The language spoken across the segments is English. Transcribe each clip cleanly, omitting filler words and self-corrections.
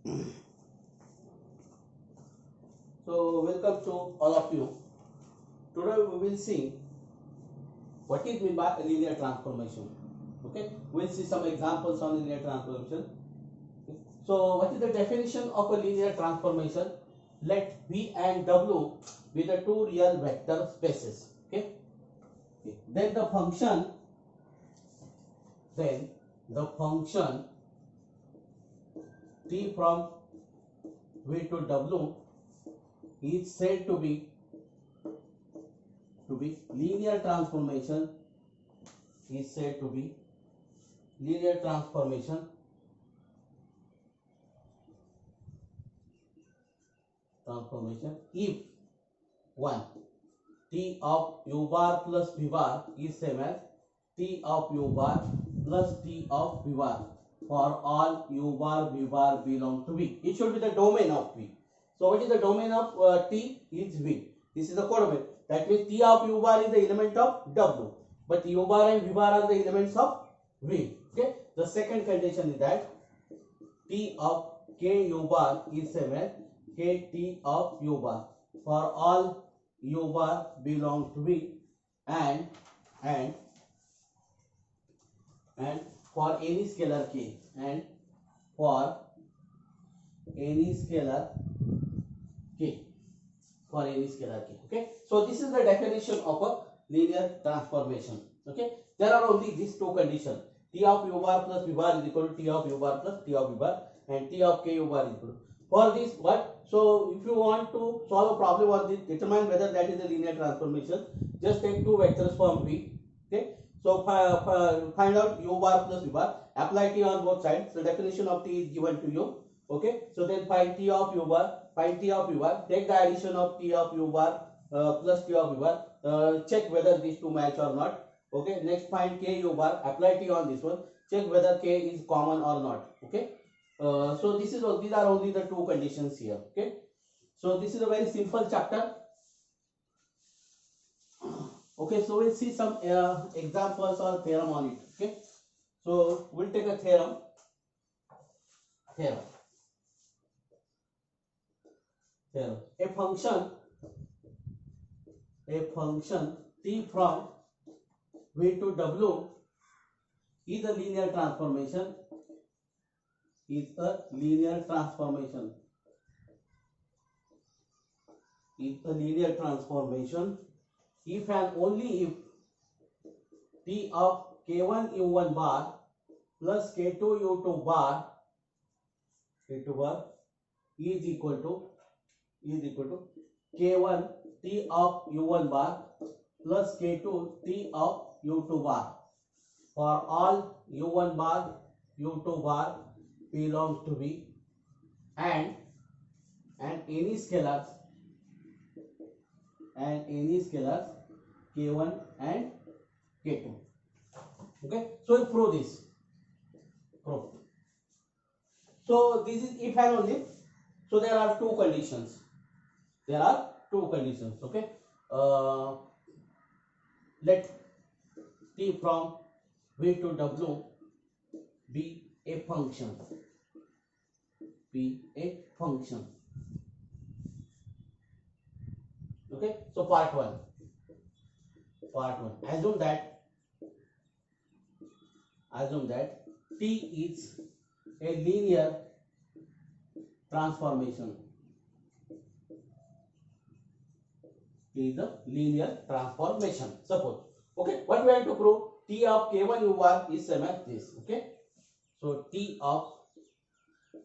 So welcome to all of you. Today we will see what is meant by linear transformation. Okay, we'll see some examples on linear transformation. Okay. So what is the definition of a linear transformation? Let V and W be the two real vector spaces. Okay. Then the function T from V to W is said to be linear transformation, is said to be linear transformation if one T of u bar plus v bar is same as T of u bar plus T of v bar for all u bar v bar belong to V. It should be the domain of V. So what is the domain of T? Is V. This is the codomain. That means T of u bar is the element of W, but u bar and v bar are the elements of V. Okay. The second condition is that T of k u bar is same as k T of u bar for all u bar belong to V, and for any scalar k, and for any scalar k, okay. So this is the definition of a linear transformation. Okay, there are only these two conditions: T of u bar plus v bar is equal to T of u bar plus T of v bar, and T of k u bar is equal to. For this, what? So if you want to solve a problem or determine whether that is a linear transformation, just take two vectors from V. Okay, so find out u bar plus v bar, apply T on both sides. The definition of T is given to you. Okay, so then find T of u bar, take the addition of T of u bar plus T of v bar, check whether these two match or not. Okay, next find k u bar, apply T on this one, check whether k is common or not. Okay, so these are only the two conditions here. Okay, so this is a very simple chapter. Okay, so we'll see some examples or theorem on it. Okay, so we'll take a theorem. A function T from V to W is a linear transformation. If and only if T of k1 u1 bar plus k2 u2 bar is equal to k1 T of u1 bar plus k2 T of u2 bar for all u1 bar u2 bar belongs to V, and any scalars k1 and k2. Okay, so prove this. So this is if and only. So there are two conditions. Okay, let T from V to W be a function. Okay, so part one. Assume that T is a linear transformation. Suppose. Okay, what we have to prove? T of k1 u bar is same as this. Okay, so T of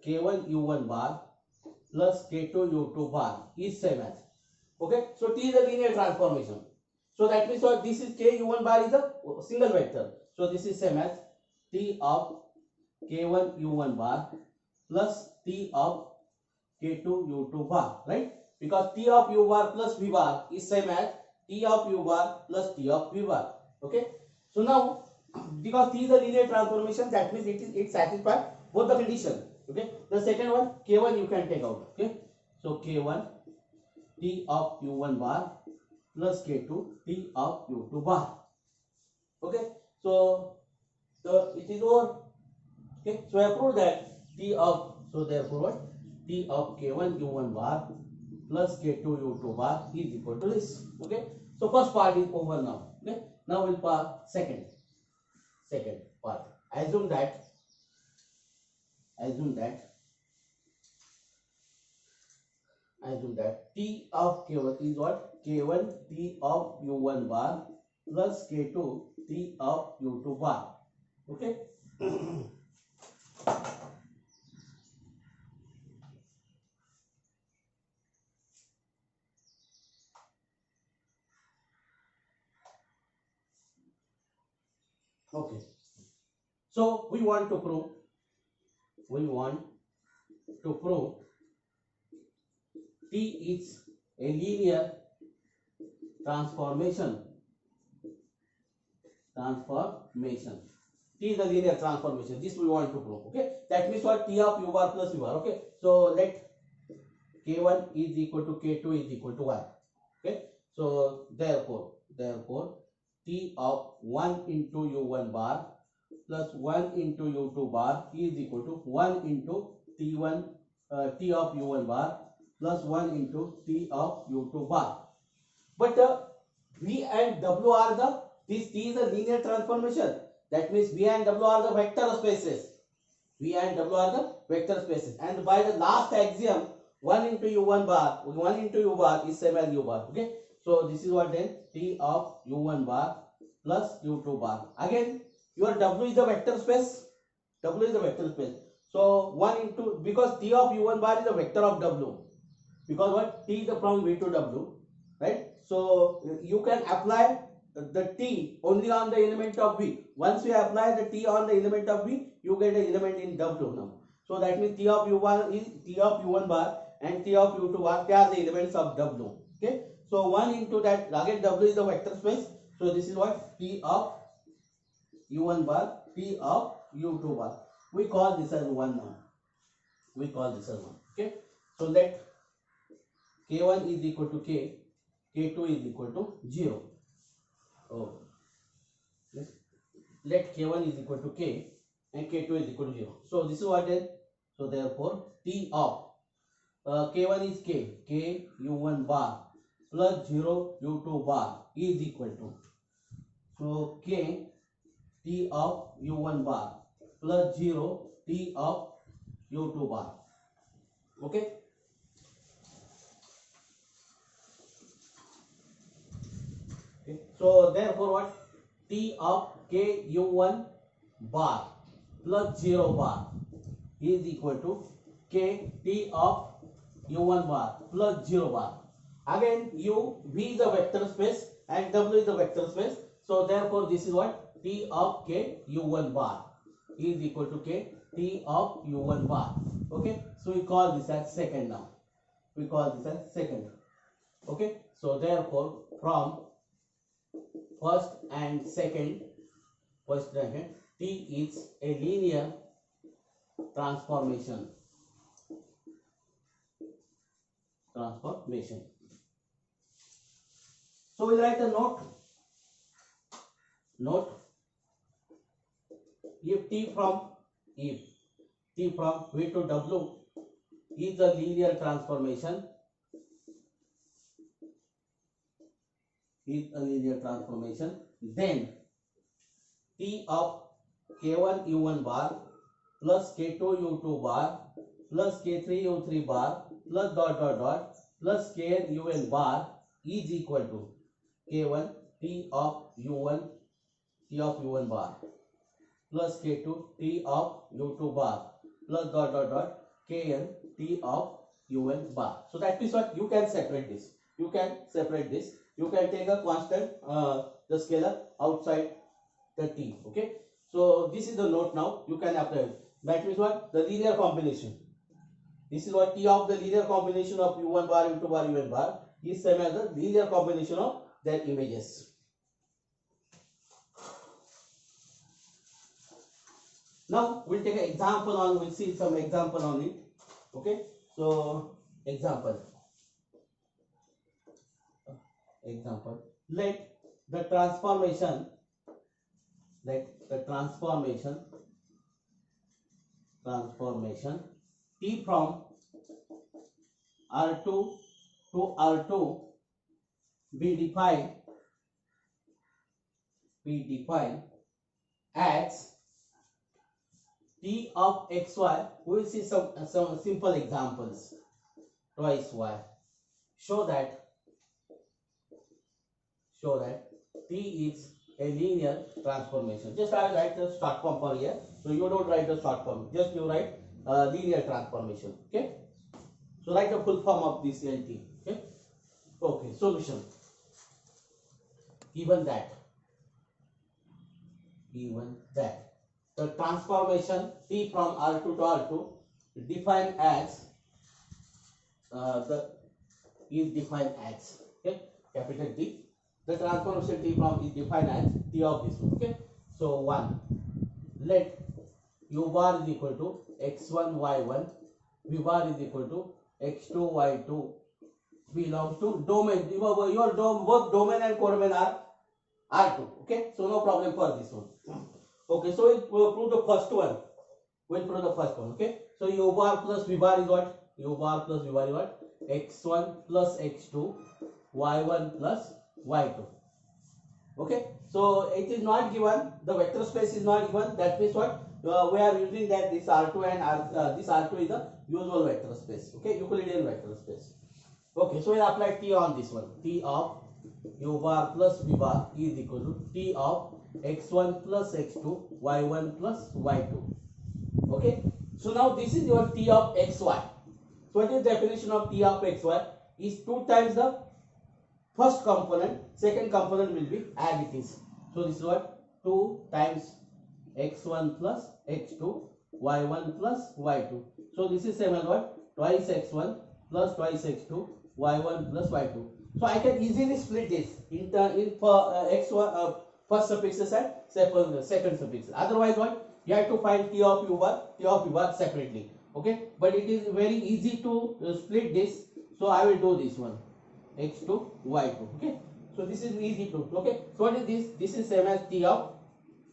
k1 u1 bar plus k2 u2 bar is same as. Okay, so T is a linear transformation. So that means this is k u1 bar is a single vector. So this is same as T of k1 u1 bar plus T of k2 u2 bar, right? Because T of u bar plus v bar is same as T of u bar plus T of v bar. Okay, so now because T is a linear transformation, that means it satisfies both the conditions. Okay, the second one k1 you can take out. Okay, so k1 T of u1 bar plus k2 T of u2 bar. Okay, so it is over. Okay, so I prove that T of, so therefore what T of K1 U1 bar plus K2 U2 bar is equal to this. Okay. So first part is over now. Okay. Now we'll part second part. Assume that T of K1 is what? K1 T of U1 bar plus K2 T of U2 bar. Okay. Okay. So we want to prove T is a linear transformation. T is a linear transformation. This we want to prove. Okay. That means what? T of U bar plus U bar. Okay. So let K1 is equal to K2 is equal to 1. Okay. So therefore T of 1 into U1 bar plus 1 into U2 bar is equal to 1 into T1 T of U1 bar plus 1 into T of U2 bar. But V and W are this T is a linear transformation. That means V and W are the vector spaces. And by the last axiom, 1 into U1 bar, 1 into U bar is same as U bar. Okay. So this is what then? T of U1 bar plus U2 bar. Again, your W is the vector space. So 1 into, because T of U1 bar is a vector of W. Because what? T is from V to W. Right? So you can apply the T only on the element of V. Once you apply the T on the element of V, you get an element in W now. So that means T of U1 is T of U1 bar and T of U2 bar, they are the elements of W. Okay. So 1 into that, again W is the vector space. So this is what? T of U1 bar, T of U2 bar. We call this as 1 now. Okay. So let K1 is equal to K, K2 is equal to 0. Oh. Let K1 is equal to K and K2 is equal to 0. So this is what then. So therefore T of K1 is K U1 bar plus 0 U2 bar is equal to, so K T of U1 bar plus 0 T of U2 bar. Okay. So therefore what? T of K U1 bar plus 0 bar is equal to K T of U1 bar plus 0 bar. Again, V is a vector space and W is a vector space. So therefore this is what? T of K U1 bar is equal to K T of U1 bar. Okay. So we call this as second now. Okay. So therefore from first and second, T is a linear transformation. So we'll write a note. If T from V to W is a linear transformation, then T of K1 U1 bar plus K2 U2 bar plus K3 U3 bar plus plus Kn Un bar is equal to K1 T of U1 bar plus K2 T of U2 bar plus Kn T of Un bar. So that is what you can separate this. You can take a constant, the scalar outside the T. Okay. So this is the note now. You can apply it. That means what? The linear combination. This is what? T of the linear combination of U1 bar, U2 bar, Un bar is same as the linear combination of their images. Now we'll take an example on, we'll see some example on it. Okay. So example. Let the transformation T from R2 to R2 be defined as T of xy. We will see some simple examples. Twice y. Show that T is a linear transformation. Just I will write the short form for here. So you don't write the short form. Just you write linear transformation. Okay. So write the full form of this LT. Okay. Okay. Solution. Given that the transformation T from R2 to R2 defined as okay, capital T. The transformation T from is defined as T of this one. Okay. So 1. Let u bar is equal to x1 y1, v bar is equal to x2 y2 belongs to domain. Your both domain and codomain are R2. Okay. So no problem for this one. Okay. So we'll prove the first one. Okay. So u bar plus v bar is what? U bar plus v bar is what? X1 plus x2 y1 plus y2. Okay. So it is not given. The vector space is not given. That means what? We are using that this R2 and this R2 is the usual vector space. Okay. Euclidean vector space. Okay. So we apply T on this one. T of u bar plus v bar is equal to T of x1 plus x2 y1 plus y2. Okay. So now this is your T of xy. So what is the definition of T of xy? Is 2 times the first component, second component will be as it is. So this is what? 2 times x1 plus x2 y1 plus y2. So this is same as what? Twice x1 plus twice x2 y1 plus y2. So I can easily split this in x1 first suffixes and second suffixes. Otherwise what? You have to find T of u bar separately. Okay, but it is very easy to split this. So I will do this one, x2 y2. Okay, so this is easy to. Okay, so what is this? This is same as T of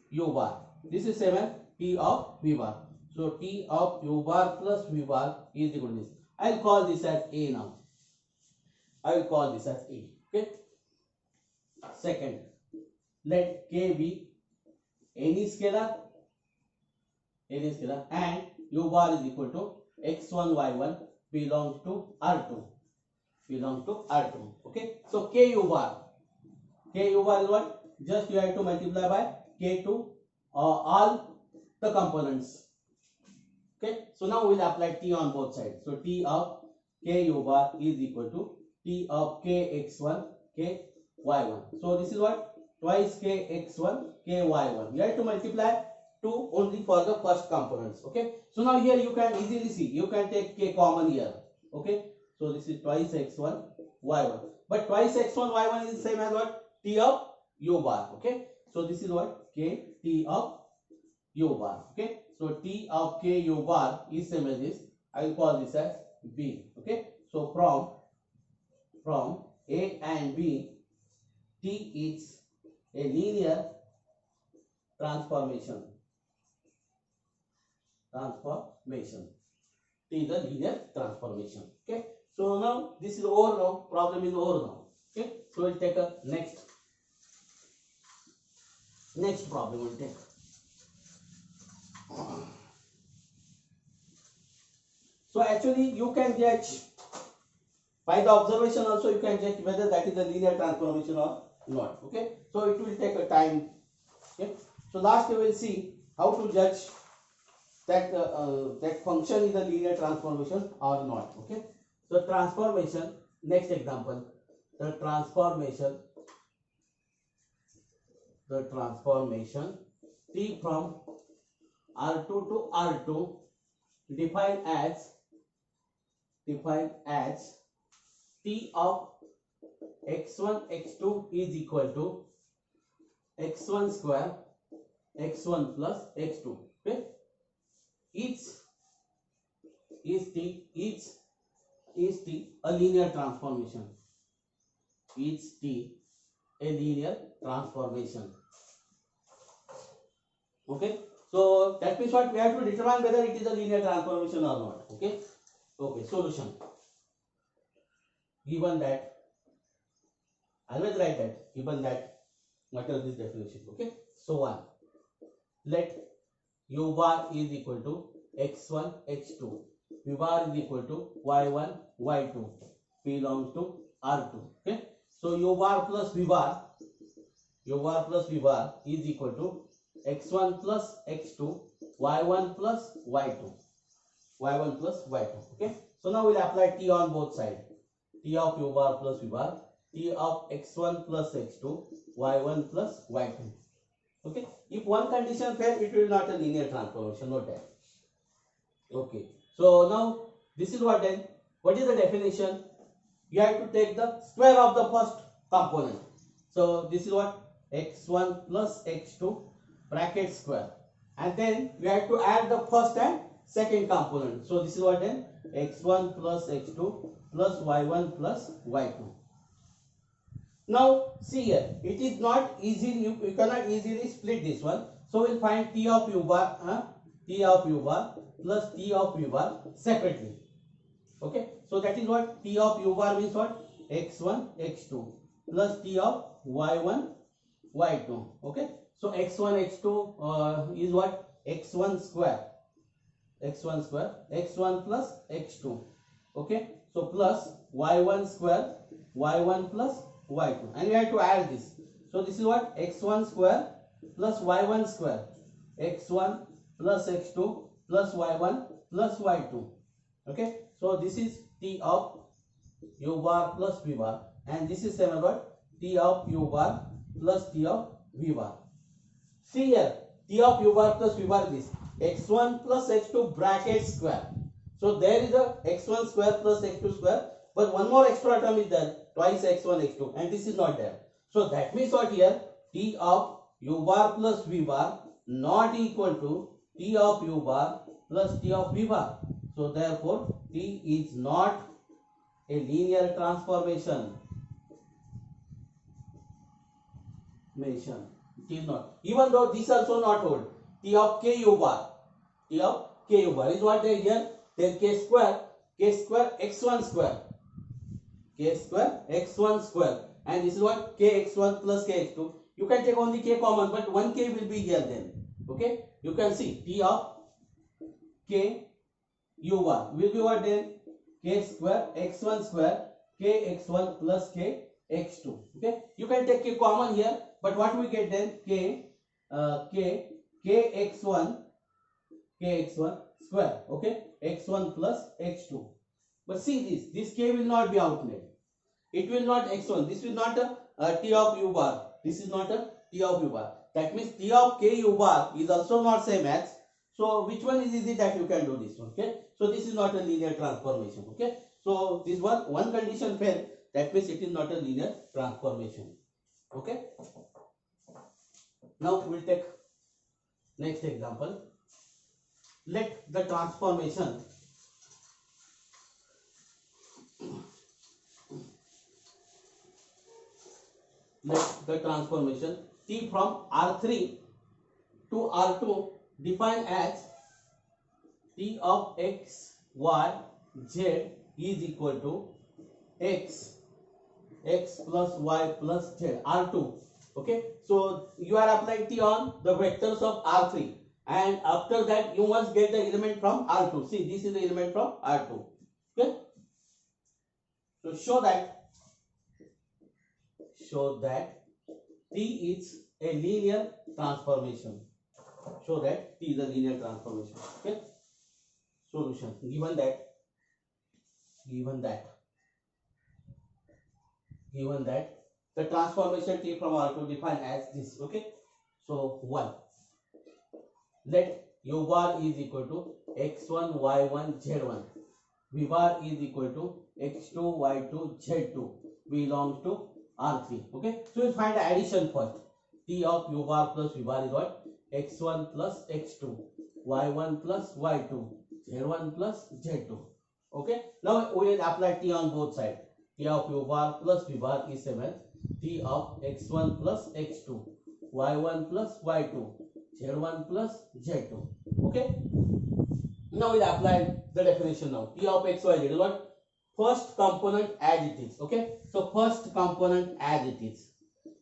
u bar. This is same as T of v bar. So T of u bar plus v bar is equal to this. I will call this as A now. I will call this as A. Okay. Second, let K be any scalar and u bar is equal to x1 y1 belongs to R2. Okay. So K u bar is what? Just you have to multiply by K2 all the components. Okay. So now we will apply T on both sides. So T of K u bar is equal to T of K x1 K y1. So this is what? Twice K x1 K y1. You have to multiply 2 only for the first components. Okay. So now here you can easily see. You can take K common here. Okay. So this is twice x1 y1. But twice x1 y1 is the same as what? T of u bar. Okay. So this is what? K T of u bar. Okay. So T of K u bar is same as this. I will call this as B. Okay. So from A and B, T is a linear transformation. T is a linear transformation. Okay. So now this is over now. Problem is over now. Okay. So we'll take a next problem. We'll take. So actually you can judge by the observation also. You can judge whether that is a linear transformation or not. Okay. So it will take a time. Okay. So last we will see how to judge that that function is a linear transformation or not. Okay. So transformation. Next example. The transformation T from R2 to R2 defined as T of x1 x2 is equal to x1 square x1 plus x2. Okay. Each is T a linear transformation. Each T a linear transformation. Okay. So that means what? We have to determine whether it is a linear transformation or not. Okay. Okay. Solution. Given that, always write that. Given that, what are these definition? Okay. So 1. Let u bar is equal to x1 x2. V bar is equal to y1 y2 belongs to R2. Okay. So u bar plus v bar is equal to x1 plus x2 y1 plus y2. Okay. So now we'll apply t on both sides. T of u bar plus v bar, t of x1 plus x2 y1 plus y2. Okay. If one condition fails, it will not a linear transformation. Note that. Okay. So now this is what then. What is the definition? You have to take the square of the first component. So this is what x1 plus x2 bracket square, and then we have to add the first and second component. So this is what then x1 plus x2 plus y1 plus y2. Now see here, it is not easy. You cannot easily split this one. So we'll find t of u bar plus t of v bar separately. Okay. So that is what t of u bar means what x1 x2 plus t of y1 y2. Okay. So x1 x2 is what x1 square x1 plus x2. Okay. So plus y1 square y1 plus y2, and we have to add this. So this is what x1 square plus y1 square, x1 plus x2 plus y1 plus y2. Okay. So this is t of u bar plus v bar, and this is same as what t of u bar plus t of v bar. See here, t of u bar plus v bar is this x1 plus x2 bracket square. So there is a x1 square plus x2 square, but one more extra term is there, twice x1 x2, and this is not there. So that means what here, t of u bar plus v bar not equal to t of u bar plus t of v bar. So therefore t is not a linear transformation. It is not. Even though this also not hold. T of k u bar is what they here. Then k square x1 square, and this is what kx1 plus kx2. You can take only k common, but one k will be here then. Okay. You can see t of k u bar will be what then k square x1 square kx1 plus kx2. Okay. You can take k common here, but what we get then kx1 square. Okay. x1 plus x2. But see this k will not be outlet. It will not x1. This is not a t of u bar. This is not a t of u bar. That means t of k u bar is also not same as. So which one is easy that you can do this one? Okay. So this is not a linear transformation. Okay. So this one condition fail. That means it is not a linear transformation. Okay. Now we will take next example. Let the transformation t from R3 to R2 defined as t of x, y, z is equal to x plus y plus z, R2. Okay. So you are applying t on the vectors of R3, and after that you must get the element from R2. See, this is the element from R2. Okay. So show that t is a linear transformation. Okay. Solution. Given that the transformation t from R2 defined as this. Okay. So 1. Let u bar is equal to x1 y1 z1. V bar is equal to x2 y2 z2 belongs to R3. Okay. So we find the addition first. T of u bar plus v bar is what? x1 plus x2, y1 plus y2, z1 plus z2. Okay. Now we will apply t on both sides. T of u bar plus v bar is same as t of x1 plus x2, y1 plus y2, z1 plus z2. Okay. Now we'll apply the definition now. T of x, y, z is what? First component as it is. Okay. So first component as it is.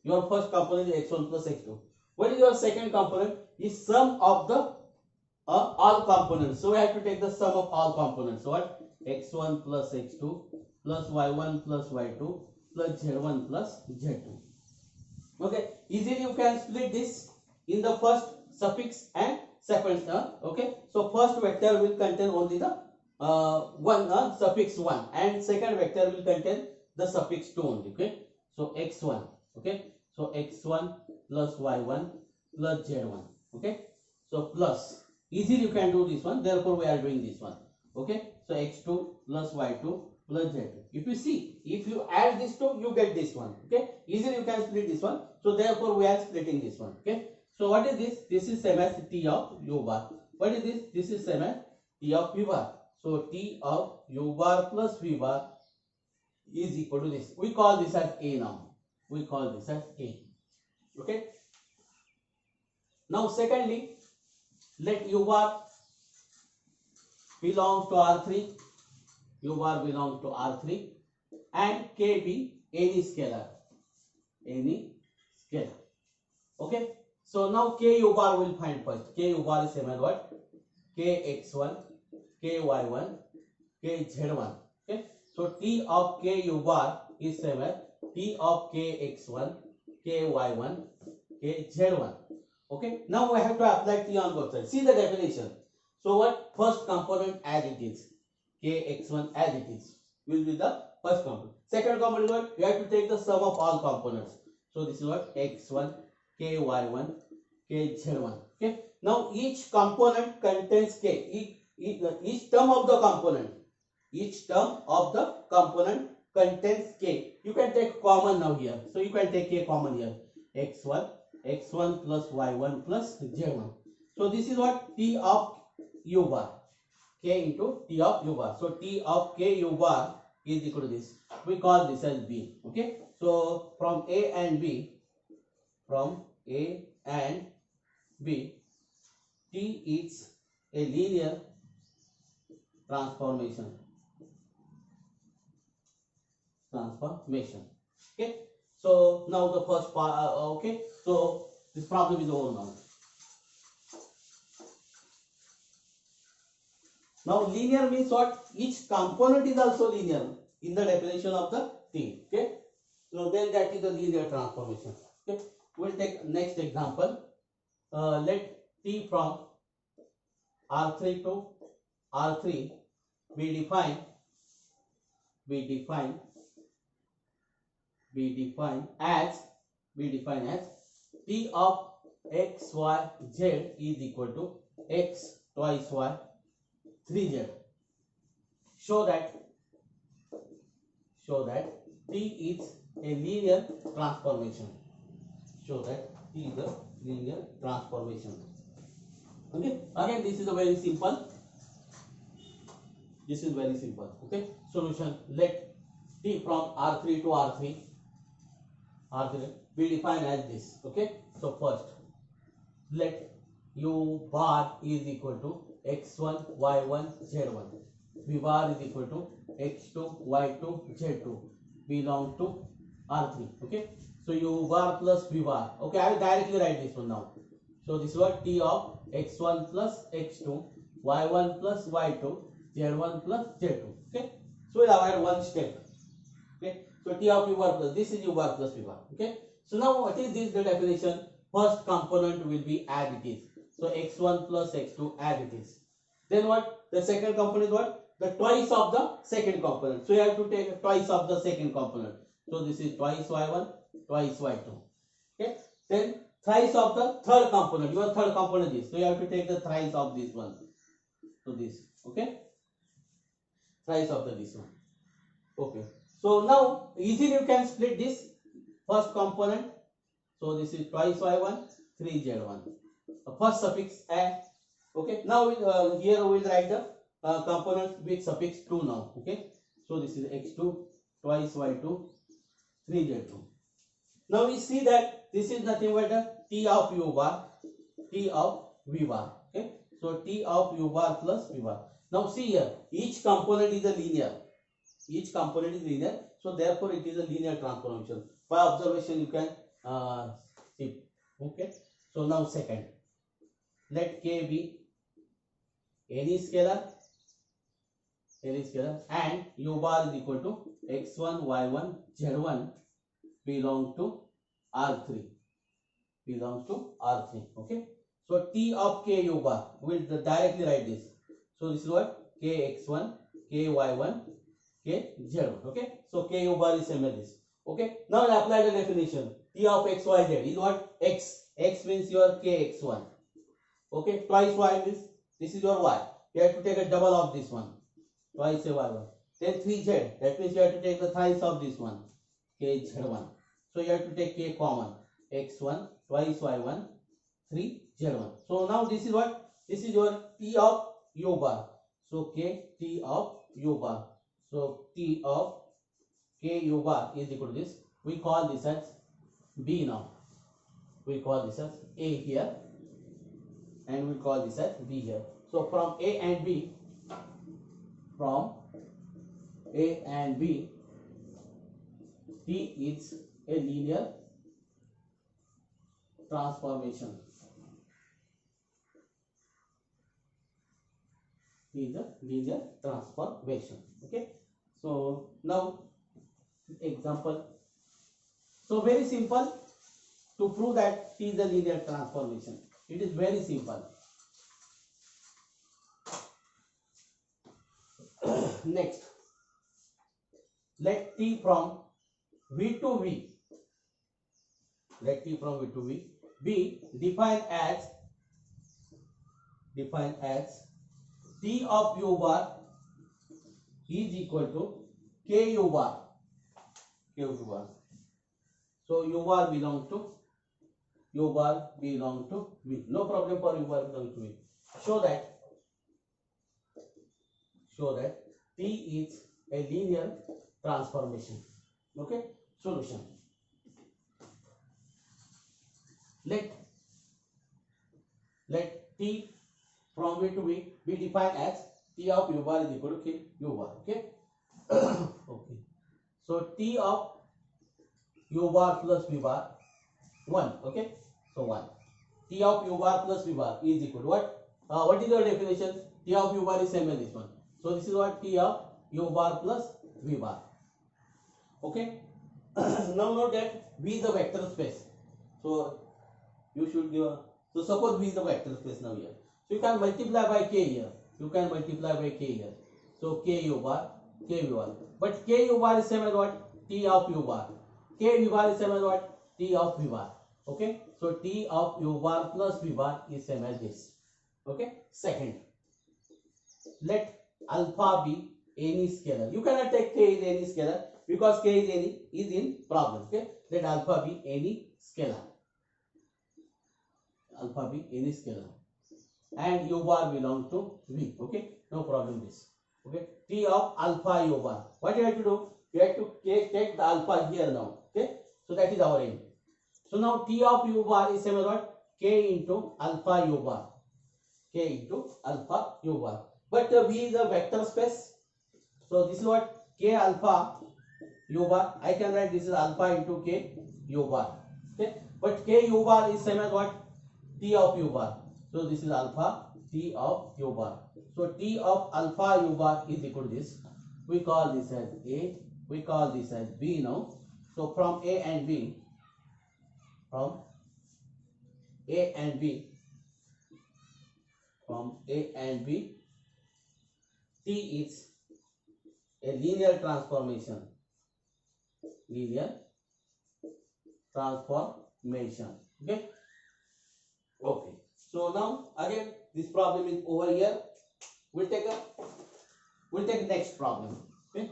Your first component is x1 plus x2. What is your second component? Is sum of the all components. So we have to take the sum of all components. So what? x1 plus x2 plus y1 plus y2 plus z1 plus z2. Okay. Easily you can split this in the first suffix and second. Okay. So first vector will contain only the one suffix 1 and second vector will contain the suffix 2 only. Okay. So x1. Okay. So x1 plus y1 plus z1. Okay. So plus. Easily you can do this one. Therefore we are doing this one. Okay. So x2 plus y2 plus z2. If you see, if you add this two, you get this one. Okay. Easily you can split this one. So therefore we are splitting this one. Okay. So what is this? This is same as T of u bar. What is this? This is same as T of v bar. So T of u bar plus v bar is equal to this. We call this as A now. We call this as A. Okay. Now secondly, let u bar belongs to R3. U bar belongs to R3 and K be any scalar. Any scalar. Okay. So now K u bar will find first. K u bar is same as what? K x1, K y1, K z1. Okay. So T of K u bar is same as T of K x1, K y1, K z1. Okay. Now we have to apply T on both sides. See the definition. So what? First component as it is. K x1 as it is will be the first component. Second component is what? You have to take the sum of all components. So this is what? X1, K y1, K z1. Okay. Now each component contains K. Each term of the component. Each term of the component contains K. You can take common now here. So you can take K common here. X1 plus y1 plus z1. So this is what? T of u bar. K into T of u bar. So T of K u bar is equal to this. We call this as B. Okay. So from A and B, T is a linear transformation. Okay. So now the first part. Okay. So this problem is over now. Now linear means what? Each component is also linear in the definition of the T. Okay. So then that is the linear transformation. Okay. We'll take next example. Let T from R3 to R3 be defined as T of x, y, z is equal to x twice y 3z. Show that T is a linear transformation. Okay. Again, this is a very simple. Okay. Solution. Let T from R3 to R3 be defined as this. Okay. So first, let u bar is equal to x1, y1, z1. V bar is equal to x2, y2, z2 belong to R3. Okay. So u bar plus v bar. Okay, I will directly write this one now. So this is what? T of x1 plus x2, y1 plus y2, z1 plus z2. Okay. So we'll avoid one step. Okay. So T of u bar plus, this is u bar plus v bar. Okay. So now what is this? The definition. First component will be as it is. So x1 plus x2 as it is. Then what? The second component is what? The twice of the second component. So you have to take twice of the second component. So this is twice y1, twice y2. Okay. Then thrice of the third component. Your third component is. So you have to take the thrice of this one. So this. Okay. Thrice of this one. Okay. So now easily you can split this first component. So this is twice y1, 3z1. First suffix a. Okay. Now here we will write the component with suffix 2 now. Okay. So this is x2, twice y2, 3z2. Now we see that this is nothing but the T of u bar, T of v bar. Okay. So T of u bar plus v bar. Now see here, each component is a linear. Each component is linear. So therefore it is a linear transformation. By observation you can see. Okay. So now second, let K be any scalar and u bar is equal to x1, y1, z1 belong to R3. Okay. So T of K u bar, we will directly write this. So this is what? Kx1, ky1, kz1. Okay. So K u bar is same as this. Okay. Now I apply the definition. T of x, y, z is what? X. X means your kx1. Okay. Twice y means this is your y. You have to take a double of this one. Twice a y1. Then 3z. That means you have to take the thrice of this one. kz1. So you have to take k common. x1 twice y1 3z1. So now this is what? This is your T of u bar. So k T of u bar. So T of k u bar is equal to this. We call this as B now. We call this as A here and we call this as B here. So from A and B, T is a linear transformation. Okay. So now example. So very simple to prove that T is a linear transformation. It is very simple. Next, let T from V to V. be defined as T of u bar is equal to K u bar. So u bar belong to V. No problem for u bar belong to V. Show that T is a linear transformation. Okay. Solution. Let T from V to V be defined as T of u bar is equal to K u bar. Okay. Okay. So T of u bar plus v bar 1. Okay. So 1. T of u bar plus v bar is equal to what? What is your definition? T of u bar is same as this one. So this is what? T of u bar plus v bar. Okay. Now note that V is the vector space. So you should give a, so suppose V is the vector space now here. So you can multiply by K here. So K u bar, K v bar. But K u bar is same as what? T of u bar. K v bar is same as what? T of v bar. Okay. So T of u bar plus v bar is same as this. Okay. Second, let alpha be any scalar. You cannot take K is any scalar because K is in problem. Okay. Let alpha be any scalar. And u bar belong to V. Okay. No problem this. Okay. T of alpha u bar. What you have to do? You have to take the alpha here now. Okay. So that is our aim. So now T of u bar is same as what? K into alpha u bar. But V is a vector space. So this is what? K alpha u bar. I can write this is alpha into K u bar. Okay. But K u bar is same as what? T of u bar. So this is alpha T of u bar. So T of alpha u bar is equal to this. We call this as A. We call this as B now. So from A and B, T is a linear transformation. Okay. Okay. So now again this problem is over here. We'll take next problem. Okay.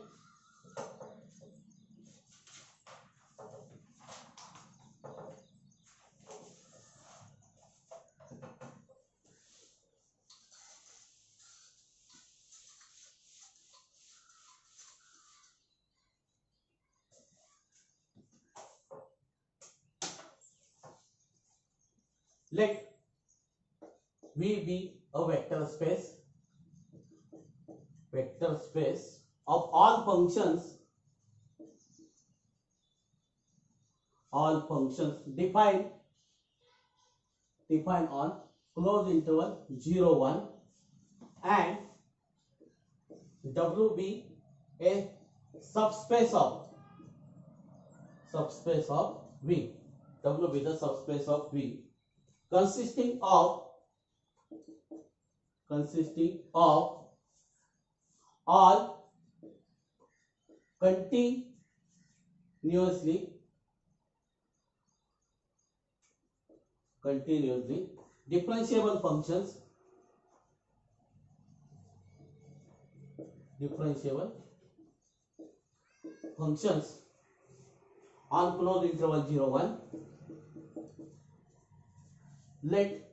Let V be a vector space of all functions defined on closed interval 0 1 and W be a subspace of V. W be the subspace of V consisting of all continuously differentiable functions on closed interval 0 1. Let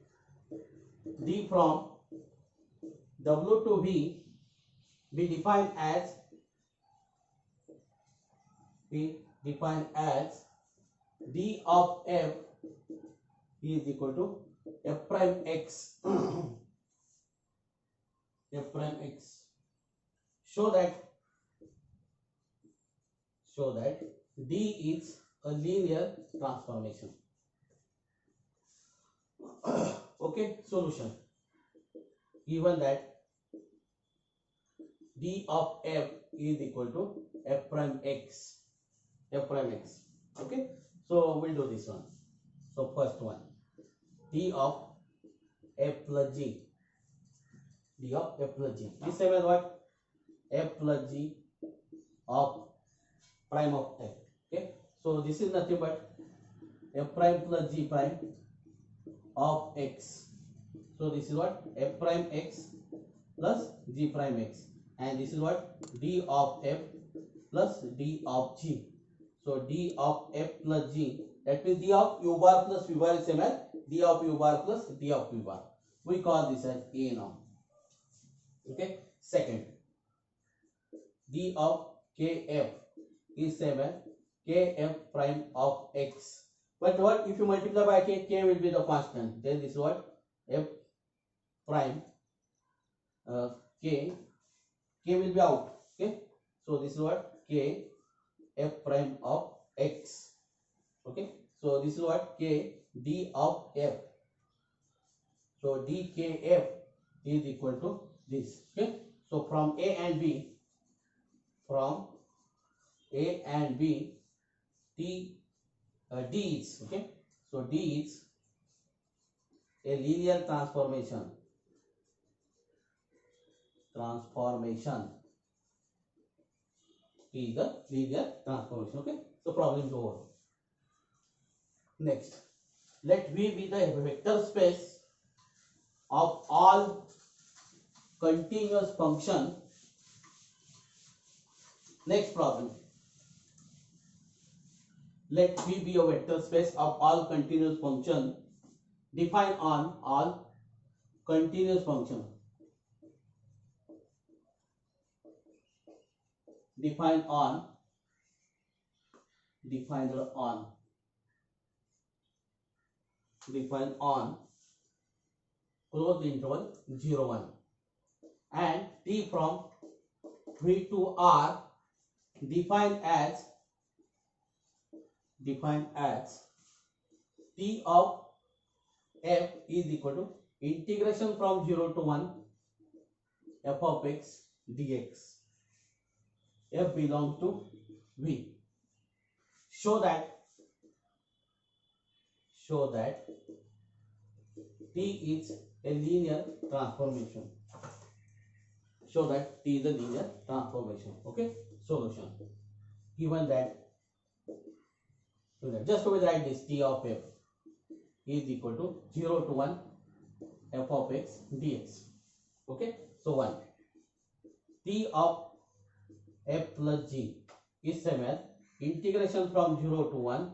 D from W to V be defined as D of F is equal to F prime X F prime X. Show that D is a linear transformation. Okay, solution. Given that D of F is equal to F prime X. Okay, so we'll do this one. So first one, D of F plus G. This same as what? F plus G of prime of F. Okay, so this is nothing but F prime plus G prime of X. So this is what? F prime X plus G prime X, and this is what? D of F plus D of G. So D of F plus G, that means D of U bar plus V bar is same as D of U bar plus D of V bar. We call this as A now. Okay, second, D of KF is same as KF prime of X. But what if you multiply by K? K will be the constant. Then this is what? F prime K will be out. Okay, so this is what? K F prime of X. Okay, so this is what? K D of F. So DKF is equal to this. Okay, so from A and B, D is, okay, so D is a linear transformation. D is a linear transformation. Okay, so problem is over. Next, let V be the vector space of all continuous function. Next problem, let V be a vector space of all continuous function defined on all continuous function. Defined on closed interval 0 1 and T from V to R defined as T of F is equal to integration from 0 to 1 F of X dx. F belongs to V. Show that T is a linear transformation. Okay, solution. Given that, just we write this T of F is equal to 0 to 1 F of X dx. Okay, so 1 T of F plus G is same as integration from 0 to 1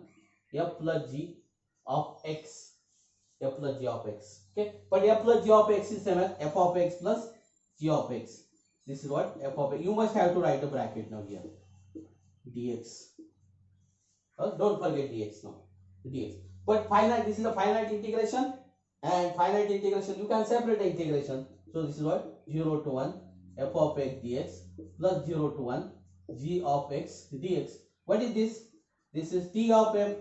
F plus G of X. Okay, but F plus G of X is same as F of X plus G of X. This is what? F of X. You must have to write a bracket now here. Dx. Don't forget dx now. Dx. But finite, this is a finite integration. And finite integration, you can separate the integration. So this is what 0 to 1 f of x dx plus 0 to 1 g of x dx. What is this? This is t of f.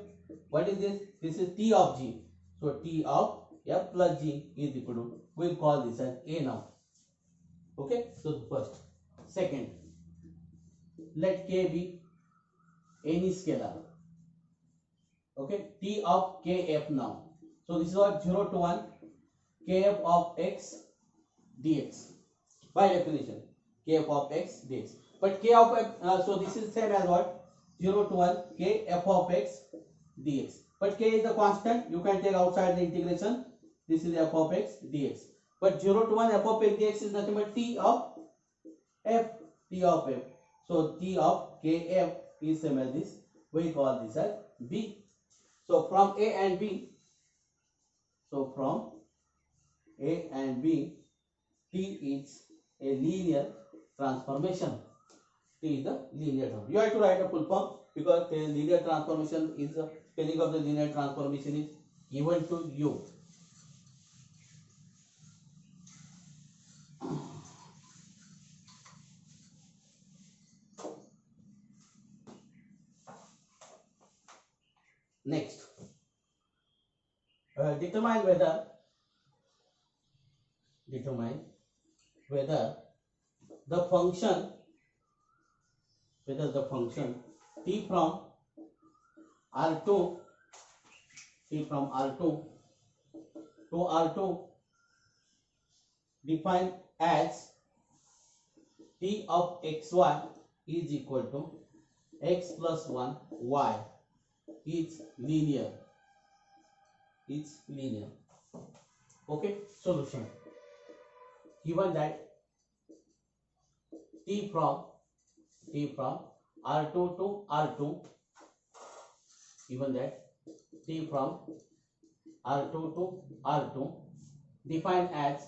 What is this? This is t of g. So t of f plus g is equal to, we'll call this as a now. Okay, so first. Second, let k be any scalar. Okay, t of kf now. So this is what 0 to 1 kf of x dx. By definition, kf of x dx. But k of f, so this is same as what? 0 to 1 k f of x dx. But k is the constant, you can take outside the integration. This is f of x dx. But 0 to 1 f of x dx is nothing but t of f, t of f. So t of kf is same as this. We call this as b. So from a and b, so from a and b, t is a linear transformation. T is the linear transformation. You have to write a full form because the linear transformation is the spelling of the linear transformation is given to you. Next, determine whether the function t from R2 to R2 defined as t of xy is equal to x plus 1 y is linear. Okay, solution. Given that t from R2 to R2, given that t from R2 to R2 defined as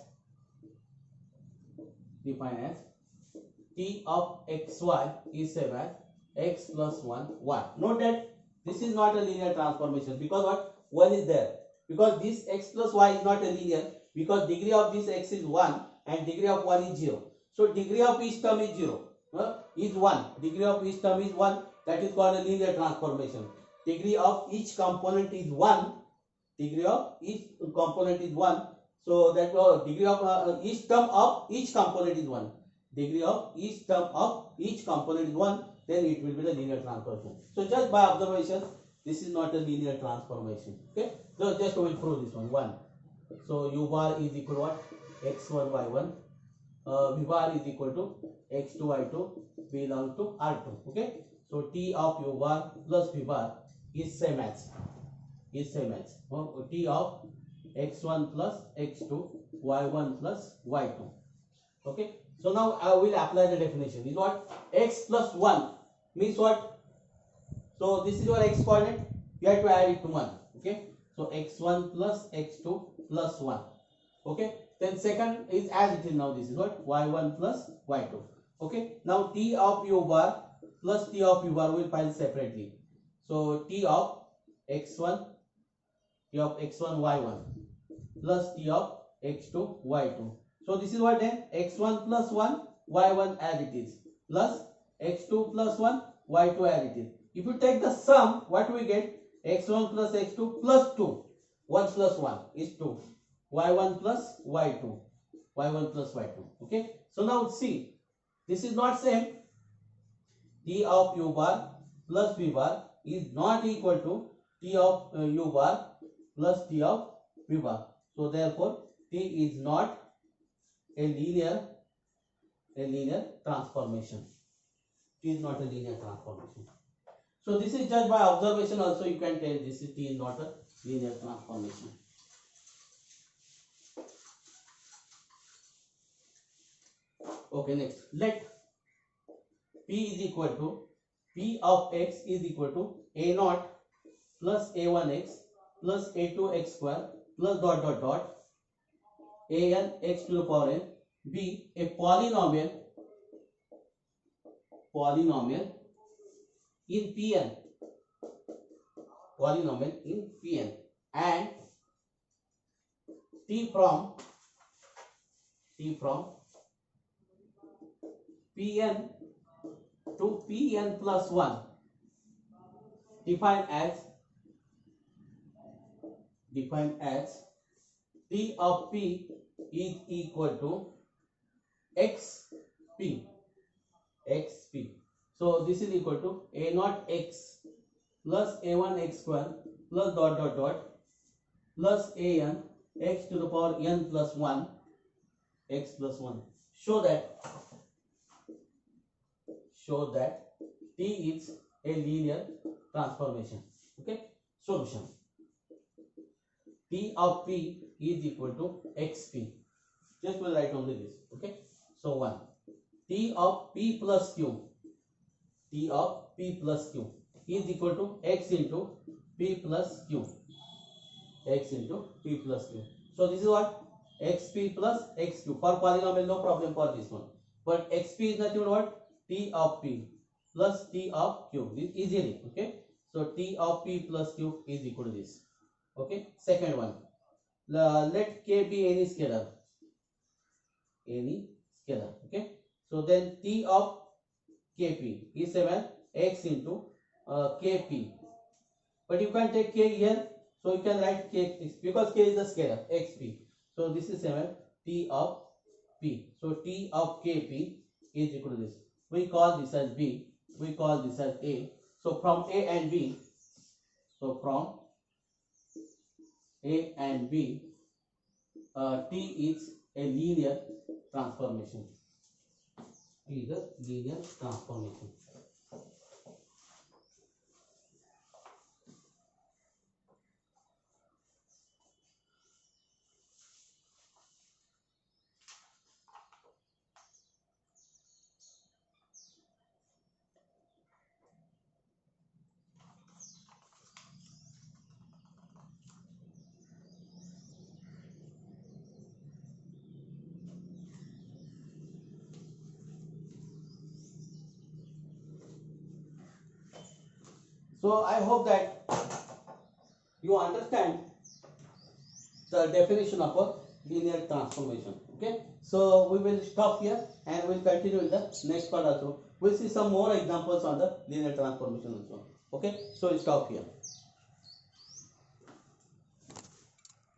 t of xy is same as x plus 1 y. Note that this is not a linear transformation because what? 1 is there. Because this x plus y is not a linear because degree of this x is 1 and degree of 1 is 0. So degree of each term is 0. Is 1. Degree of each term is 1. That is called a linear transformation. Degree of each component is 1. Degree of each component is 1. So that degree of each term of each component is 1. Degree of each term of each component is 1. Then it will be the linear transformation. So just by observation, this is not a linear transformation. Okay. So just we will prove this one. 1. So u bar is equal to what? x1 y1. V bar is equal to x2 y2 belong to R2. Okay. So t of u bar plus v bar is same as t of x1 plus x2 y1 plus y2. Okay. So now I will apply the definition. Is what? X plus 1 means what? So this is your x coordinate. You have to add it to 1. Okay. So x1 plus x2 plus 1. Okay. Then second is as it is now. This is what? Y1 plus y2. Okay. Now t of u bar plus t of u bar will find separately. So t of x1 y1 plus t of x2 y2. So this is what then? X1 plus 1 y1 as it is plus x2 plus 1 y2 as it is. If you take the sum, what we get? x1 plus x2 plus 2. 1 plus 1 is 2. y1 plus y2. Okay. So now see, this is not same. T of u bar plus v bar is not equal to t of u bar plus t of v bar. So therefore t is not a linear transformation. T is not a linear transformation. So this is just by observation also you can tell this is T is not a linear transformation. Okay, next let P is equal to P of x is equal to a naught plus a1x plus a2x square plus dot dot dot an x to the power n be a polynomial in Pn, and t from Pn to Pn plus 1 defined as T of P is equal to xp. So this is equal to a naught x plus a1 x square plus dot dot dot plus an x to the power n plus 1 x plus 1. Show that T is a linear transformation. Okay, solution. T of P is equal to xp. Just will write only this. Okay, so 1 T of P plus Q is equal to x into P plus Q. So this is what xp plus xq. For polynomial, no problem for this one. But xp is nothing but what? T of P plus T of Q. This easily. Okay. So T of P plus Q is equal to this. Okay. Second one. Let k be any scalar. Okay. So then T of kp is 7 x into kp. But you can take k here. So you can write k because k is the scalar xp. So this is 7 T of P. So T of kp is equal to this. We call this as B. We call this as A. So from A and B. T is a linear transformation. So I hope that you understand the definition of a linear transformation. Okay, so we will stop here and we'll continue in the next part also. We'll see some more examples on the linear transformation also. Okay, so we'll stop here.